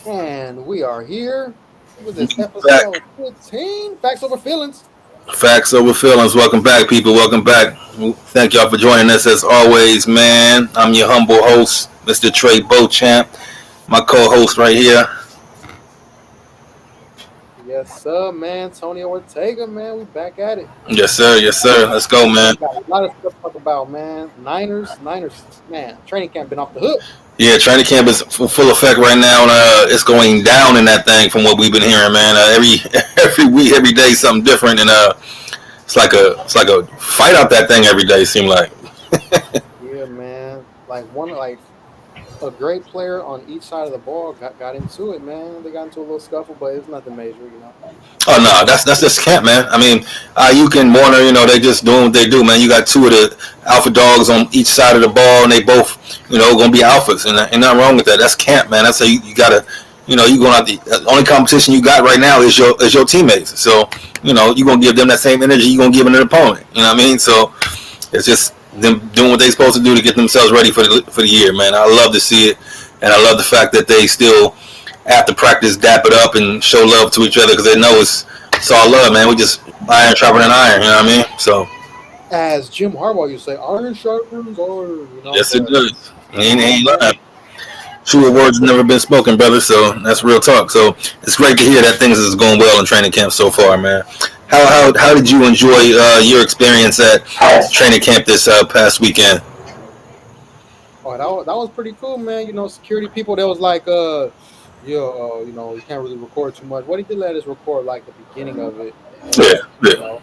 And we are here with this Back. episode 15, Facts Over Feelings. Facts over feelings. Welcome back, people. Welcome back. Thank y'all for joining us as always, man. I'm your humble host, Mr. Trey Beauchamp. My co-host right here. Yes, sir, man. Tony Ortega, man. We back at it. Yes, sir. Yes, sir. Let's go, man. We got a lot of stuff to talk about, man. Niners, man. Training camp been off the hook. Yeah, training camp is full effect right now. And, it's going down in that thing from what we've been hearing, man. Every week, every day, something different, and it's like a fight out that thing every day. Seem like. Yeah, man. Like a great player on each side of the ball got into it, man. They got into a little scuffle, but it's nothing major, you know. Oh no, that's just camp, man. I mean, you can Warner, they just doing what they do, man. You got two of the alpha dogs on each side of the ball, and they both, gonna be alphas, and ain't nothing wrong with that. That's camp, man. That's how you gotta, you going out. The only competition you got right now is your teammates. So, you gonna give them that same energy you gonna give an opponent. You know what I mean? So, it's just them doing what they supposed to do to get themselves ready for the year, man. I love to see it, and I love the fact that they still, after practice, dap it up and show love to each other because they know it's all love, man. We just iron sharpening iron, you know what I mean? So, As Jim Harbaugh used to say, iron sharpens iron, you know. yes, it does. Ain't lying. Truer words have never been spoken, brother. So that's real talk. So it's great to hear that things is going well in training camp so far, man. How did you enjoy your experience at training camp this past weekend? Oh, that was pretty cool, man. You know, security people, they was like, you can't really record too much. What he did let us record like the beginning of it, Yeah, and yeah.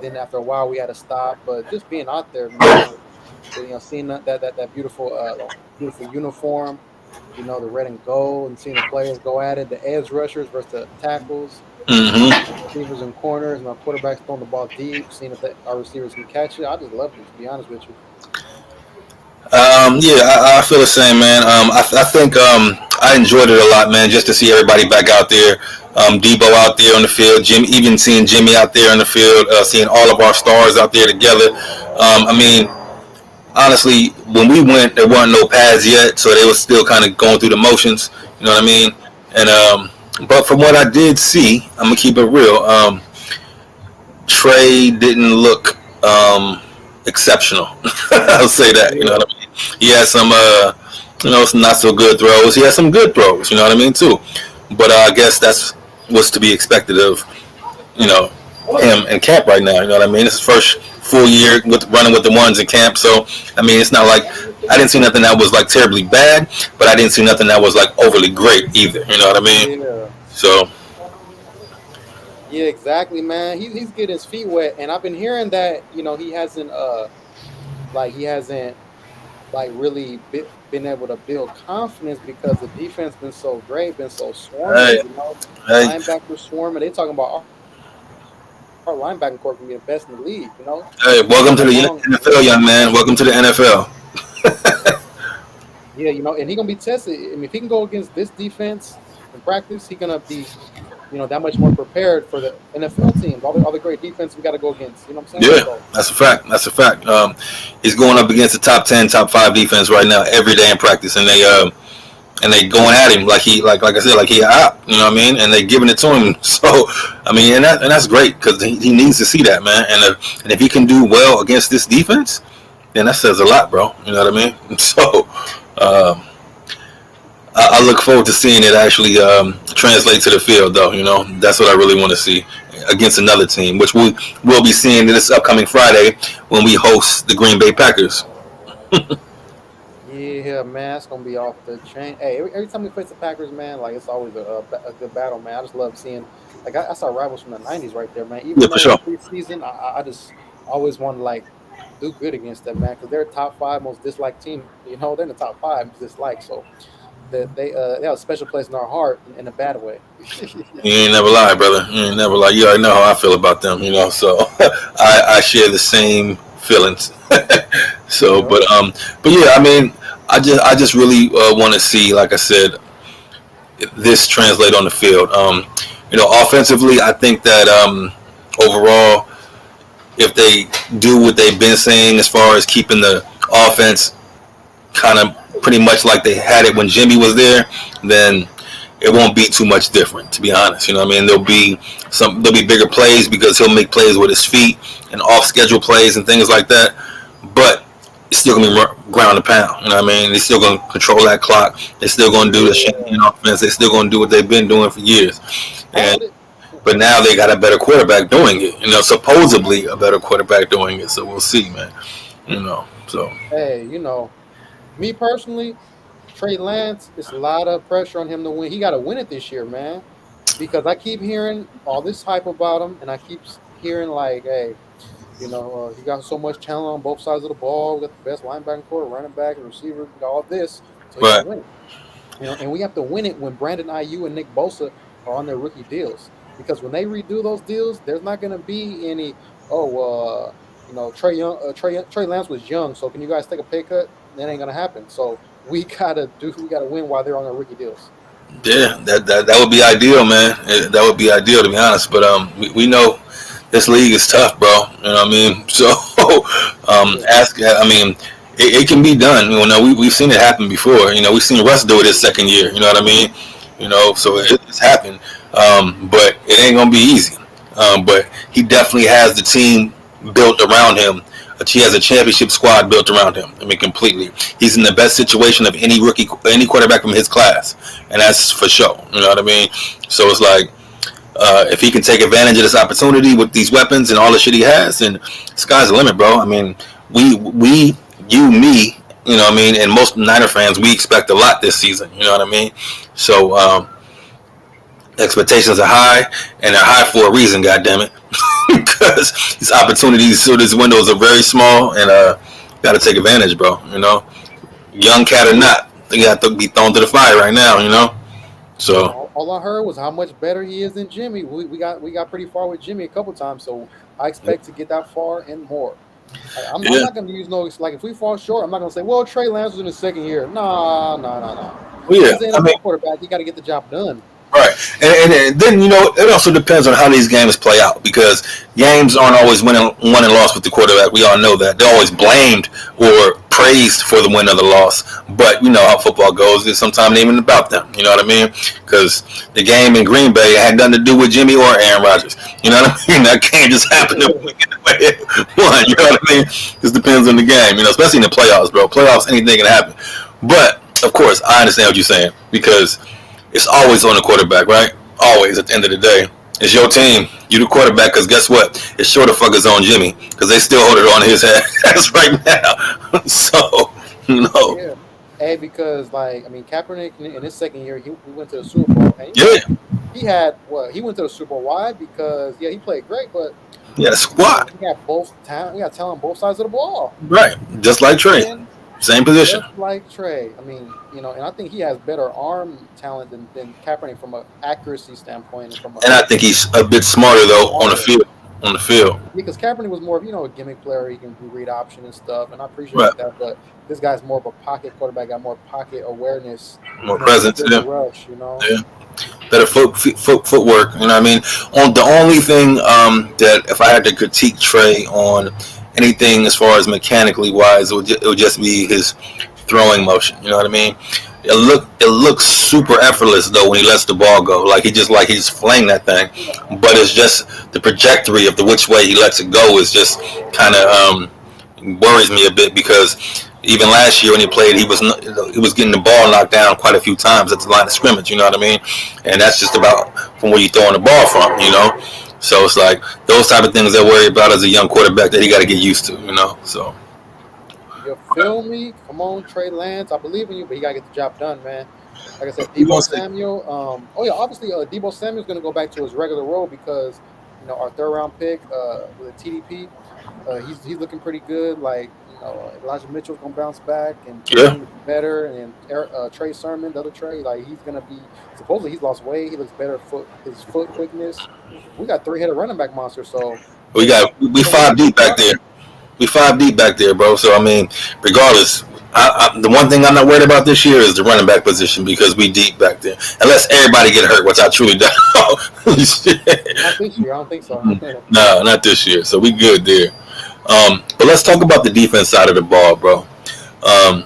then after a while we had to stop. But just being out there, man, seeing that beautiful uniform, the red and gold, and seeing the players go at it, the edge rushers versus the tackles, receivers and corners, and our quarterbacks throwing the ball deep, seeing if our receivers can catch it. I just love it, to be honest with you. Yeah, I feel the same, man. I think I enjoyed it a lot, man, just to see everybody back out there. Debo out there on the field, even seeing Jimmy out there on the field, seeing all of our stars out there together. I mean, honestly, when we went, there weren't no pads yet, so they were still kind of going through the motions. You know what I mean? And but from what I did see, I'm gonna keep it real. Trey didn't look exceptional. I'll say that. You know what I mean? He had some, some not so good throws. He had some good throws. You know what I mean too. But I guess that's what's to be expected of, him in camp right now. You know what I mean? It's his first full year with running with the ones in camp. So I mean, it's not like I didn't see nothing that was like terribly bad, but I didn't see nothing that was like overly great either. You know what I mean? Yeah. So. Yeah, exactly, man. He's getting his feet wet, and I've been hearing that he hasn't like really been able to build confidence because the defense been so great, been so swarming. Hey, hey, Linebackers swarming. They talking about our linebacking core can be the best in the league. hey! Welcome to the Along, NFL, young man. Welcome to the NFL. yeah, and he gonna be tested. I mean, if he can go against this defense in practice, he gonna be that much more prepared for the NFL teams. All the great defense we got to go against. You know what I'm saying? Yeah, So, that's a fact. That's a fact. He's going up against the top 10, top 5 defense right now every day in practice, and they going at him like I said, like he out. You know what I mean? And they giving it to him. So I mean, and that's great because he needs to see that, man. And if he can do well against this defense, then that says a lot, bro. You know what I mean? So. I look forward to seeing it actually translate to the field, though. That's what I really want to see against another team, which we will be seeing this upcoming Friday when we host the Green Bay Packers. yeah, man, it's gonna be off the chain. Hey, every time we face the Packers, man, like it's always a good battle, man. I just love seeing, like I saw rivals from the '90s right there, man. Yeah, Even for though sure. it's preseason, I just always want to like do good against them, man, because they're top 5 most disliked team. They're in the top 5 disliked, so they have a special place in our heart in a bad way. You ain't never lie, brother. You ain't never lie. You already know how I feel about them, So I share the same feelings. So, Yep. but yeah, I mean, I just really want to see, like I said, this translate on the field. Offensively, I think that overall, if they do what they've been saying as far as keeping the offense kind of pretty much like they had it when Jimmy was there, then it won't be too much different, to be honest. You know what I mean? There'll be bigger plays because he'll make plays with his feet and off schedule plays and things like that. But it's still gonna be ground and pound. You know what I mean? They're still gonna control that clock. They're still gonna do the Shanahan offense. They're still gonna do what they've been doing for years. But now they got a better quarterback doing it. You know, supposedly a better quarterback doing it. So we'll see, man. You know, so. Hey, you know, me personally, Trey Lance, it's a lot of pressure on him to win. He got to win it this year, man. Because I keep hearing all this hype about him, and I keep hearing like, hey, you know, he got so much talent on both sides of the ball. We got the best linebacker core, running back, and receiver, we got all this. So he can win it. You know, and we have to win it when Brandon Aiyuk and Nick Bosa are on their rookie deals. Because when they redo those deals, there's not going to be any, you know, Trey Lance was young, so can you guys take a pay cut? That ain't going to happen. So we gotta win while they're on their rookie deals. Yeah, that would be ideal, man. That would be ideal, to be honest. But we know this league is tough, bro. You know what I mean? So it can be done. You know, we've seen it happen before. You know, we've seen Russ do it his second year. You know what I mean? You know, so it's happened. But it ain't gonna be easy. But he definitely has the team built around him. He has a championship squad built around him. I mean, completely. He's in the best situation of any quarterback from his class, and that's for sure. You know what I mean? So it's like, if he can take advantage of this opportunity with these weapons and all the shit he has, then sky's the limit, bro. I mean, me, you know what I mean, and most Niner fans, we expect a lot this season. You know what I mean? So expectations are high, and they're high for a reason. God damn it. Because these opportunities, so these windows are very small, and got to take advantage, bro. You know, young cat or not, they got to be thrown to the fire right now. You know, so all I heard was how much better he is than Jimmy. We got pretty far with Jimmy a couple times, so I expect to get that far and more. I'm not going to use no, like, if we fall short, I'm not going to say, well, Trey Lance was in his second year. No. Well, yeah, he's an quarterback. You got to get the job done. Right, and then, you know, it also depends on how these games play out, because games aren't always won and lost with the quarterback. We all know that. They're always blamed or praised for the win or the loss, but you know how football goes. It's sometimes even about them. You know what I mean? Because the game in Green Bay had nothing to do with Jimmy or Aaron Rodgers. You know what I mean? That can't just happen to win. You know what I mean? Just depends on the game. You know, especially in the playoffs, bro. Playoffs, anything can happen. But of course, I understand what you're saying, because it's always on the quarterback, right? Always, at the end of the day. It's your team. You the quarterback, because guess what? It's sure the fuck is on Jimmy, because they still hold it on his head right now. So, you know. Yeah. Hey, because, like, I mean, Kaepernick in his second year, he went to the Super Bowl. And he went to the Super Bowl. Why? Because, he played great, but he had a squad. We got talent on both sides of the ball. Right. Just like Trey. Same position. Just like Trey. I mean, you know, and I think he has better arm talent than Kaepernick from an accuracy standpoint. And I think he's a bit smarter, though, on the field. Because Kaepernick was more of, you know, a gimmick player. He can read option and stuff, and I appreciate that. But this guy's more of a pocket quarterback, got more pocket awareness. More presence. Rush, you know? Yeah. Better footwork. You know what I mean? On the only thing that if I had to critique Trey on anything as far as mechanically wise, it would just be his throwing motion. You know what I mean? It looks super effortless though when he lets the ball go. Like he's flaying that thing. But it's just the trajectory of which way he lets it go is just kind of worries me a bit, because even last year when he played, he was getting the ball knocked down quite a few times at the line of scrimmage. You know what I mean? And that's just about from where you're throwing the ball from. You know. So it's like those type of things I worry about as a young quarterback that he got to get used to, you know. So you feel me? Come on, Trey Lance. I believe in you, but you got to get the job done, man. Like I said, Deebo Samuel. Obviously, Deebo Samuel's going to go back to his regular role because, you know, our third-round pick with a TDP, he's looking pretty good. Like, you know, Elijah Mitchell's going to bounce back and be better. And Trey Sermon, the other Trey, like he's going to be. Supposedly he's lost weight. He looks better. His foot quickness. We got three-headed running back monster. So we 5 deep back there. We 5 deep back there, bro. So I mean, regardless, the one thing I'm not worried about this year is the running back position, because we deep back there. Unless everybody get hurt, which I truly doubt. Not this year. I don't think so. No, not this year. So we good there. But let's talk about the defense side of the ball, bro. I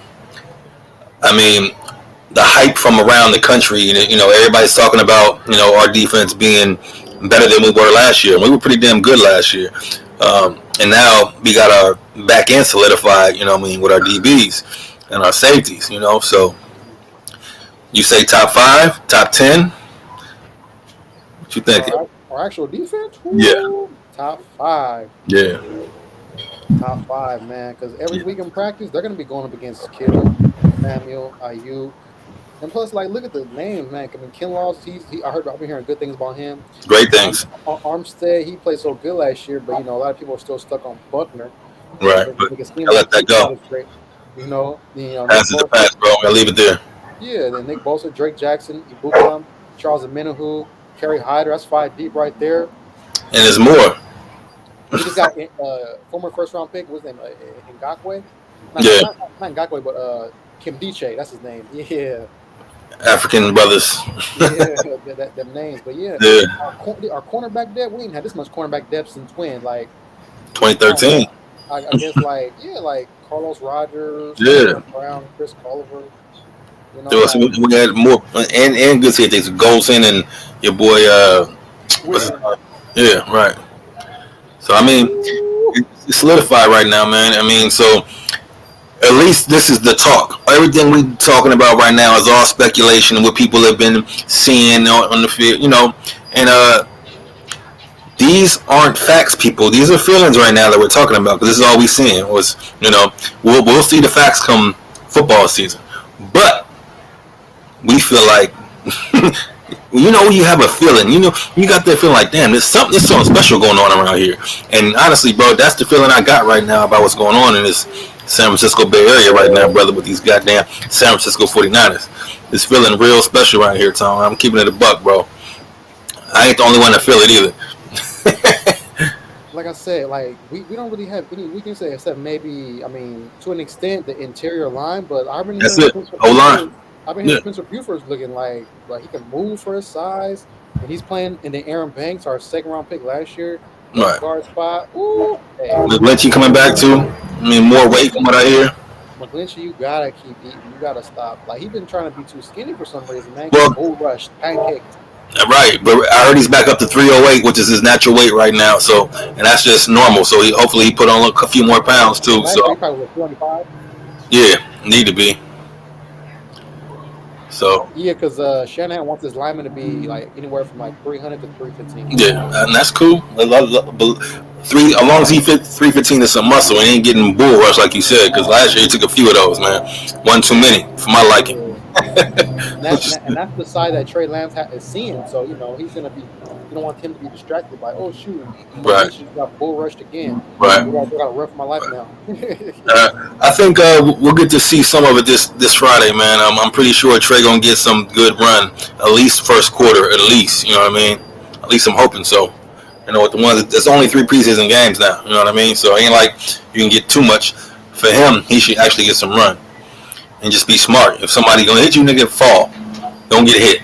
mean, the hype from around the country. You know, everybody's talking about, you know, our defense being better than we were last year. We were pretty damn good last year. And now we got our back end solidified, you know what I mean, with our DBs and our safeties, you know. So you say top 5, top 10? What you think? Our actual defense? Woo, yeah. Top 5. Yeah. Top 5, man. Because every week in practice, they're going to be going up against Kittle, Samuel, Ayuk. And plus, like, look at the names, man. I mean, Kinlaw's, I've been hearing good things about him. Great things. Armstead, he played so good last year, but, you know, a lot of people are still stuck on Buckner. Right. But I let that go. You know, pass is the pass, bro. I'll leave it there. Yeah, then Nick Bosa, Drake Jackson, Ibukam, Charles Omenihu, Kerry Hyder. That's 5 deep right there. And there's more. We just got former first-round pick. What's his name? Ngakwe? Not Ngakwe, but Kim Diche. That's his name. Yeah. African brothers. Yeah, them names. But yeah. Our cornerback depth, we didn't have this much cornerback depth since when? Like 2013. I guess like Carlos Rogers, Brown, Chris Culliver. You know, we had more and good safeties, Golson and your boy yeah, right. So I mean it's solidified right now, man. I mean, so at least this is the talk. Everything we're talking about right now is all speculation and what people have been seeing on the field, you know. And these aren't facts, people. These are feelings right now that we're talking about, because this is all we're seeing. Was, you know, we'll see the facts come football season. But we feel like, you know, you have a feeling. You know, you got that feeling like, damn, there's something special going on around here. And honestly, bro, that's the feeling I got right now about what's going on in this San Francisco Bay Area right now, brother, with these goddamn San Francisco 49ers. It's feeling real special right here, Tom. I'm keeping it a buck, bro. I ain't the only one to feel it either. Like I said, like we don't really have any weaknesses except maybe, I mean, to an extent, the interior line. But I've been hearing O-line. Spencer Buford's looking like he can move for his size, and he's playing. And then Aaron Banks, our second-round pick last year, right, guard spot. Ooh, hey. McGlinchey coming back too. I mean, more weight from what I hear. McGlinchey, you gotta keep eating. You gotta stop. Like, he's been trying to be too skinny for some reason, man. Well, bull rushed, pancaked. Right, but I heard he's back up to 308, which is his natural weight right now. So, and that's just normal. So hopefully he put on a few more pounds too. So, probably 225. Yeah, need to be. So yeah, because Shanahan wants his lineman to be like anywhere from like 300 to 315. Yeah, and that's cool. As long as he fit 315 is some muscle and ain't getting bull rush like you said. Because last year he took a few of those, man. One too many for my liking. And that's the side that Trey Lance is seeing. So, you know, he's gonna be. You don't want him to be distracted by, oh shoot, right, got bull rushed again. Right, I gotta run for my life now. I think we'll get to see some of it this Friday, man. I'm pretty sure Trey gonna get some good run, at least first quarter, at least. You know what I mean? At least I'm hoping so. You know, with the ones, there's only 3 preseason games now. You know what I mean? So it ain't like you can get too much. For him, he should actually get some run and just be smart. If somebody gonna hit you, nigga, fall. Don't get hit.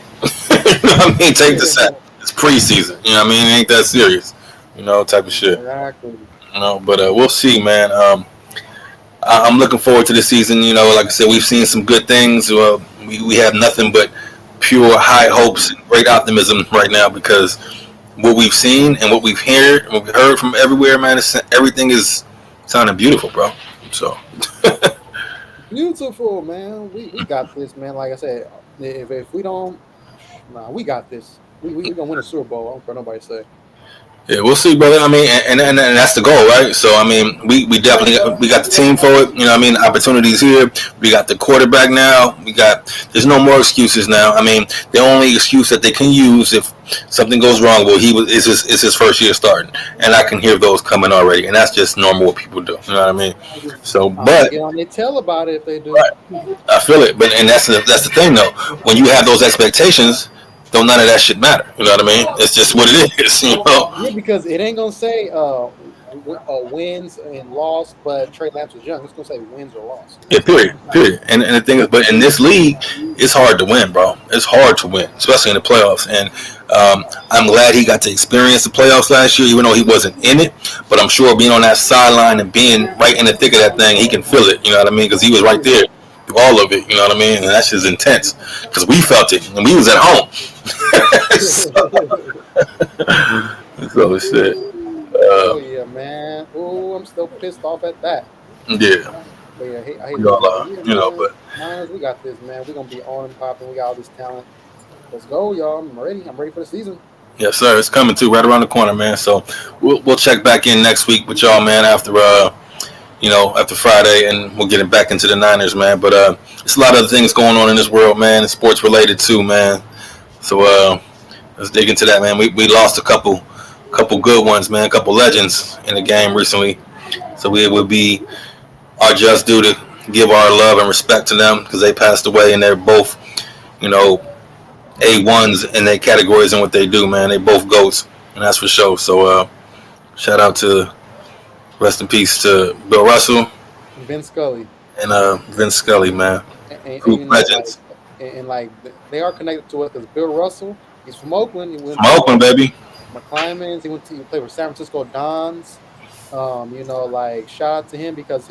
You know what I mean? Take the set. It's preseason. You know what I mean? It ain't that serious. You know, type of shit. Exactly. You know, but we'll see, man. I'm looking forward to the season. You know, like I said, we've seen some good things. We have nothing but pure high hopes and great optimism right now, because what we've seen and what we've heard from everywhere, man, everything is sounding beautiful, bro. So beautiful, man. We got this, man. Like I said, if we don't, we got this. We gonna win a Super Bowl. I don't care what nobody say. Yeah, we'll see, brother. I mean, and that's the goal, right? So, I mean, we definitely got the team for it. You know what I mean? Opportunities here. We got the quarterback now. There's no more excuses now. I mean, the only excuse that they can use if something goes wrong, well, is his first year starting. And I can hear those coming already. And that's just normal what people do. You know what I mean? So, but they tell about it if they do. Right. I feel it. But that's the thing, though. When you have those expectations, don't none of that shit matter. You know what I mean? It's just what it is. You know? Yeah, because it ain't gonna say wins and loss, but Trey Lance was young. It's gonna say wins or loss. Yeah, period. And the thing is, but in this league, it's hard to win, bro. It's hard to win, especially in the playoffs. And I'm glad he got to experience the playoffs last year, even though he wasn't in it. But I'm sure being on that sideline and being right in the thick of that thing, he can feel it. You know what I mean? Because he was right there. through all of it. You know what I mean? And that's just intense because we felt it and we was at home. so shit. Oh yeah, man. Oh, I'm still pissed off at that. Yeah. But yeah, I hate We losing. all But are, yeah, you know, man. but Niners, we got this, man. We're gonna be on and popping. We got all this talent. Let's go, y'all. I'm ready. I'm ready for the season. yes, sir. It's coming too, right around the corner, man. So we'll check back in next week with y'all, man. After Friday, and we'll get it back into the Niners, man. But it's a lot of things going on in this world, man. Sports related too, man. So let's dig into that, man. We lost a couple good ones, man. A couple legends in the game recently. So it would be our just due to give our love and respect to them because they passed away and they're both, you know, A1s in their categories and what they do, man. They both GOATs, and that's for sure. So shout out to rest in peace to Bill Russell Vince Scully and Vince Scully, man. and True legends. Like they are connected to us because Bill Russell, he's from Oakland. He went From Oakland, baby. McClymonds. He played with San Francisco Dons. Like shout out to him because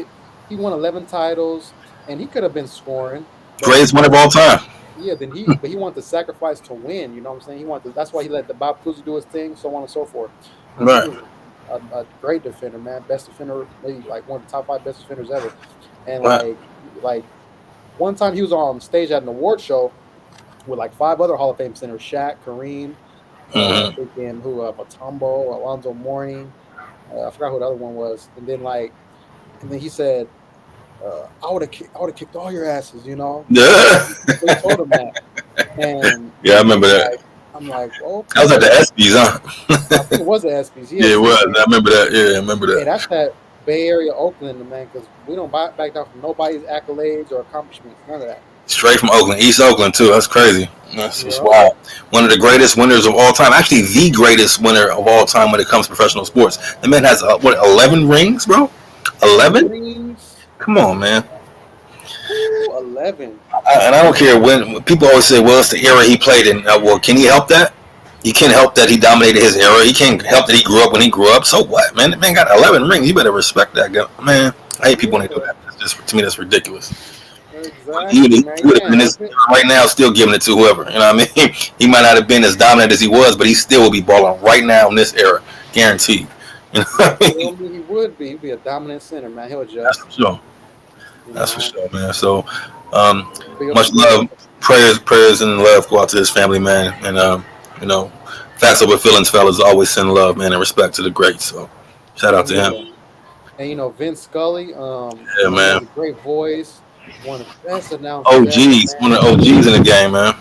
he won 11 titles and he could have been scoring. Greatest winner of all time. Yeah, but he wanted to sacrifice to win. You know what I'm saying? That's why he let the Bob Cousy do his thing, so on and so forth. And Right. he was a great defender, man. Best defender, maybe like one of the top 5 best defenders ever. And Right. like one time he was on stage at an award show with like 5 other Hall of Fame centers: Shaq, Kareem, Matumbo, Alonzo Mourning. I forgot who the other one was. And then he said, I would have kicked all your asses, you know. Yeah. So he told him that, and Yeah, I remember that. I'm like, oh, That was at the ESPYs, huh? I think it was the ESPYs. Yeah, it was. I remember that. Yeah, I remember Hey, that. that's that Bay Area Oakland, man, because we don't back down from nobody's accolades or accomplishments. None of that. Straight from Oakland, East Oakland too. That's crazy. That's Yeah. wild. One of the greatest winners of all time. Actually, the greatest winner of all time when it comes to professional sports. The man has 11 rings, bro. 11. Rings. Come on, man. Ooh, 11. And I don't care when people always say, "Well, it's the era he played in." Well, can he help that? He can't help that he dominated his era. He can't help that he grew up when he grew up. So what, man? The man got 11 rings. You better respect that guy, man. I hate people when they do that. To me, that's ridiculous. Exactly, He man. would have been his right now, still giving it to whoever. You know what I mean? He might not have been as dominant as he was, but he still will be balling right now in this era, guaranteed. You know what I mean? He would be. He'd be a dominant center, man. He'll That's adjust. for sure. You That's know? for sure, man. So, Big up much to love, prayers, and love go out to his family, man. And Facts Over Feelinz, fellas, always send love, man, and respect to the greats. So, shout out to him. And Vince Scully, Yeah, man. has a great voice, one of the best announcers. OGs, one of the OGs in the game, man.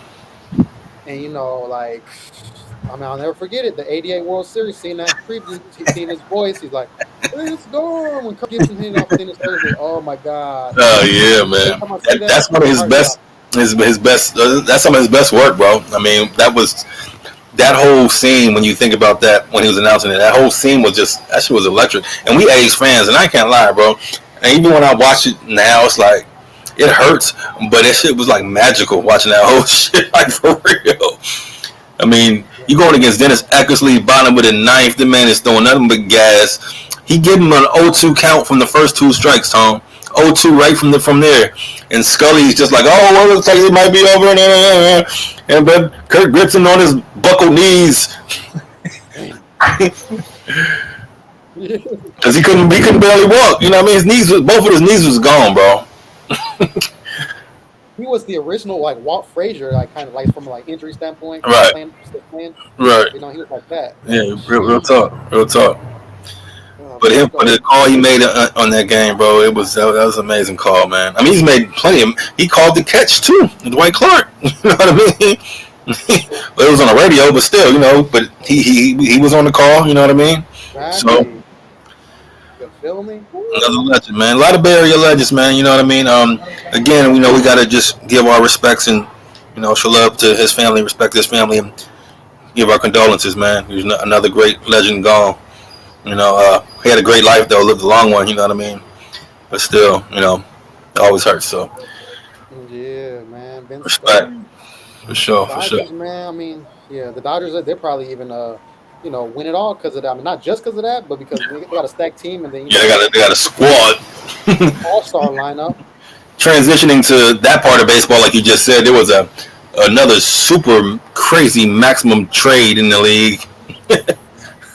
And I'll never forget it. The '88 World Series, seeing that preview, seeing his voice, he's like, "It's gone." When Kirk Gibson hit off in his face, oh my god! Oh yeah, man. That's one of his best. His best. That's some of his best work, bro. I mean, that whole scene. When you think about that, when he was announcing it, that whole scene was that shit was electric. And we A's fans, and I can't lie, bro. And even when I watch it now, it's like it hurts, but that shit was like magical watching that whole shit, like for real. I mean, you going against Dennis Eckersley, bottom of the ninth. The man is throwing nothing but gas. He gave him an 0-2 count from the first 2 strikes, Tom. 0-2 right from there. And Scully's just like, oh, well, looks like it might be over. And but Kirk Gibson on his buckled knees. Because he couldn't barely walk. You know what I mean? Both of his knees was gone, bro. He was the original Walt Frazier, kind of from injury standpoint. Right. Playing. Right. He was like that. Yeah, real talk. But the call he made on that game, bro, that was an amazing call, man. I mean, he's made plenty of. He called the catch too, Dwight Clark. You know what I mean? Well, it was on the radio, but still, But he was on the call. You know what I mean? Exactly. So you feel me? Another legend, man. A lot of Bay Area legends, man. You know what I mean? Again, we gotta just give our respects and show love to his family, respect his family, and give our condolences, man. There's another great legend gone. He had a great life though, lived a long one. You know what I mean? But still, it always hurts. So yeah, man. Respect. For sure, Dodgers, man. I mean, yeah, the Dodgers, they're probably even win it all because of that. I mean, not just because of that, but because they got a stacked team and then they got a squad. all-star lineup. transitioning to that part of baseball, like you just said, there was another super crazy maximum trade in the league.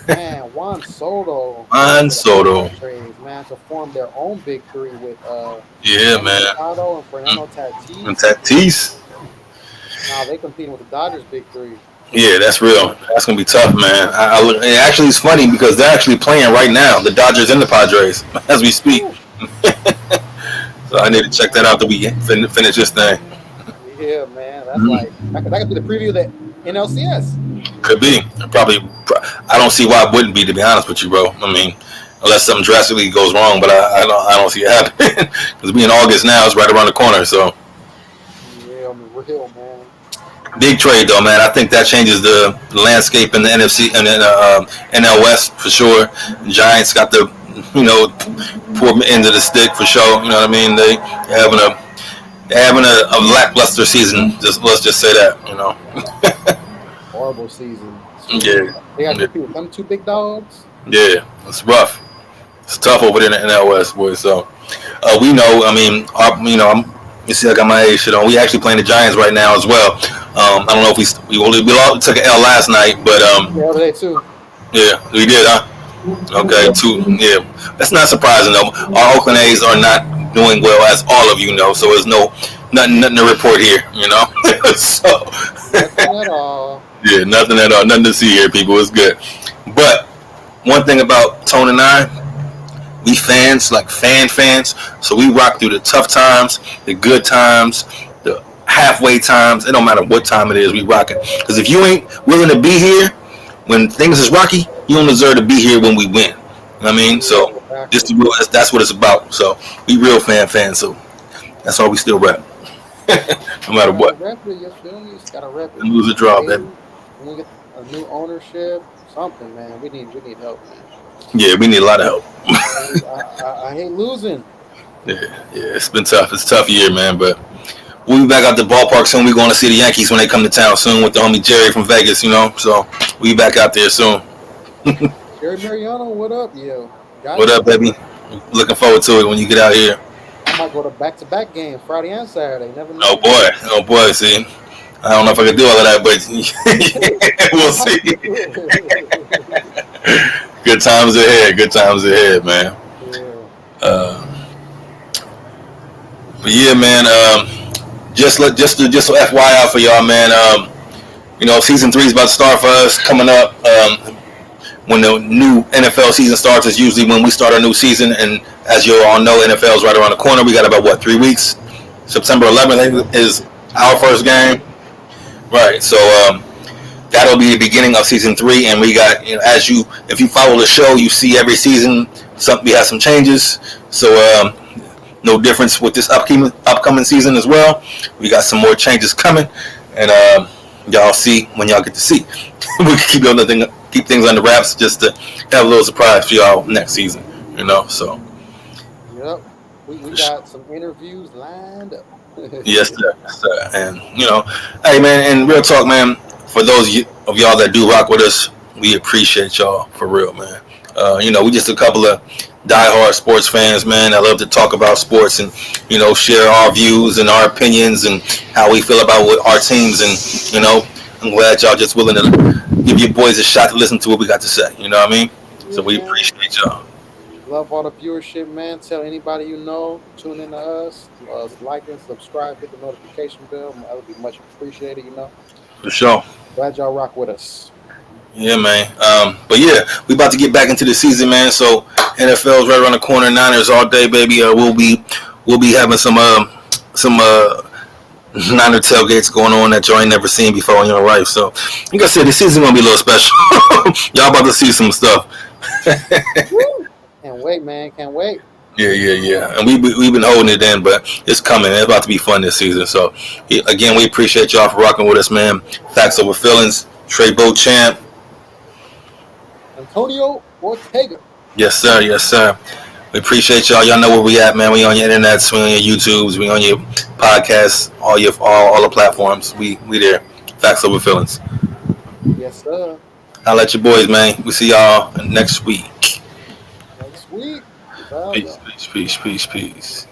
Man, Juan Soto. Juan Soto. Trades, man, to form their own big three with Yeah, man. Machado and Fernando Tatis. And Tatis. Now they competing with the Dodgers big three. Yeah, that's real. That's gonna be tough, man. It actually is funny because they're actually playing right now, the Dodgers and the Padres, as we speak. So I need to check that out till we finish this thing. Yeah, man, that's like that could be the preview of the NLCS. Could be. Probably. I don't see why it wouldn't be, to be honest with you, bro. I mean, unless something drastically goes wrong, but I don't see it happening because being August now, it's right around the corner. So. Yeah, I'm real, man. Big trade though, man. I think that changes the landscape in the NFC and then NL West for sure. Giants got the poor end of the stick for sure. You know what I mean? They're having a lackluster season. Let's just say that. Horrible season. Yeah. They got to compete with them two big dogs. Yeah, it's rough. It's tough over there in the NL West, boys. So we know. I mean, you see, I got my A shit on. We actually playing the Giants right now as well. I don't know if we took an L last night, but yeah, today too. Yeah, we did, huh? Okay, two. Yeah, that's not surprising though. Our Oakland A's are not doing well, as all of you know. So there's nothing to report here, So nothing at all. Yeah, nothing at all. Nothing to see here, people. It's good. But one thing about Tone and I, we fans, like fans. So we rock through the tough times, the good times, the halfway times. It don't matter what time it is, we rock it. Because if you ain't willing to be here when things is rocky, you don't deserve to be here when we win. You know what I mean? So that's what it's about. So we real fans. So that's all we still rep. No matter what. Rep it, you feel me? You just gotta rep it. And lose a draw, baby. When we get a new ownership, something, man. We need help, man. Yeah, we need a lot of help. I hate losing. Yeah, it's been tough. It's a tough year, man. But we'll be back at the ballpark soon. We're going to see the Yankees when they come to town soon with the homie Jerry from Vegas, So we'll be back out there soon. Jerry Mariano, what up, yo? What up, baby? Looking forward to it when you get out here. I might go to back-to-back games, Friday and Saturday. Never know. Oh boy. See, I don't know if I can do all of that, but we'll see. Good times ahead, man. Yeah. But yeah, man. Just FYI for y'all, man. Season 3 is about to start for us coming up. When the new NFL season starts is usually when we start our new season, and as you all know, NFL is right around the corner. We got about 3 weeks. September 11th is our first game. Right, so that'll be the beginning of season 3, and we got if you follow the show, you see every season we have some changes. So no difference with this upcoming season as well. We got some more changes coming, and y'all see when y'all get to see. We can keep things under wraps just to have a little surprise for y'all next season. So. Yep, we got some interviews lined up. Yes, sir. And hey, man, and real talk, man. For those of y'all that do rock with us, we appreciate y'all for real, man. We just a couple of diehard sports fans, man. I love to talk about sports and share our views and our opinions and how we feel about our teams. And I'm glad y'all just willing to give you boys a shot to listen to what we got to say. You know what I mean? So we appreciate y'all. Love all the viewership, man. Tell anybody you know. Tune in to us. Like and subscribe. Hit the notification bell. That would be much appreciated, For sure. Glad y'all rock with us. Yeah, man. But yeah, we about to get back into the season, man. So NFL's right around the corner. Niners all day, baby. We'll be having some Niner tailgates going on that y'all ain't never seen before in your life. So like I said, this season gonna be a little special. Y'all about to see some stuff. Can't wait, man. Can't wait. Yeah. And we've been holding it in, but it's coming. It's about to be fun this season. So again, we appreciate y'all for rocking with us, man. Facts Over Feelinz, Trey Beauchamp, Antonio Ortega. Yes, sir. We appreciate y'all. Y'all know where we at, man. We on your internets, we on your YouTubes, we on your podcasts, all the platforms. We there. Facts Over Feelinz. Yes, sir. I'll let you boys, man. We see y'all next week. Next week. Peace.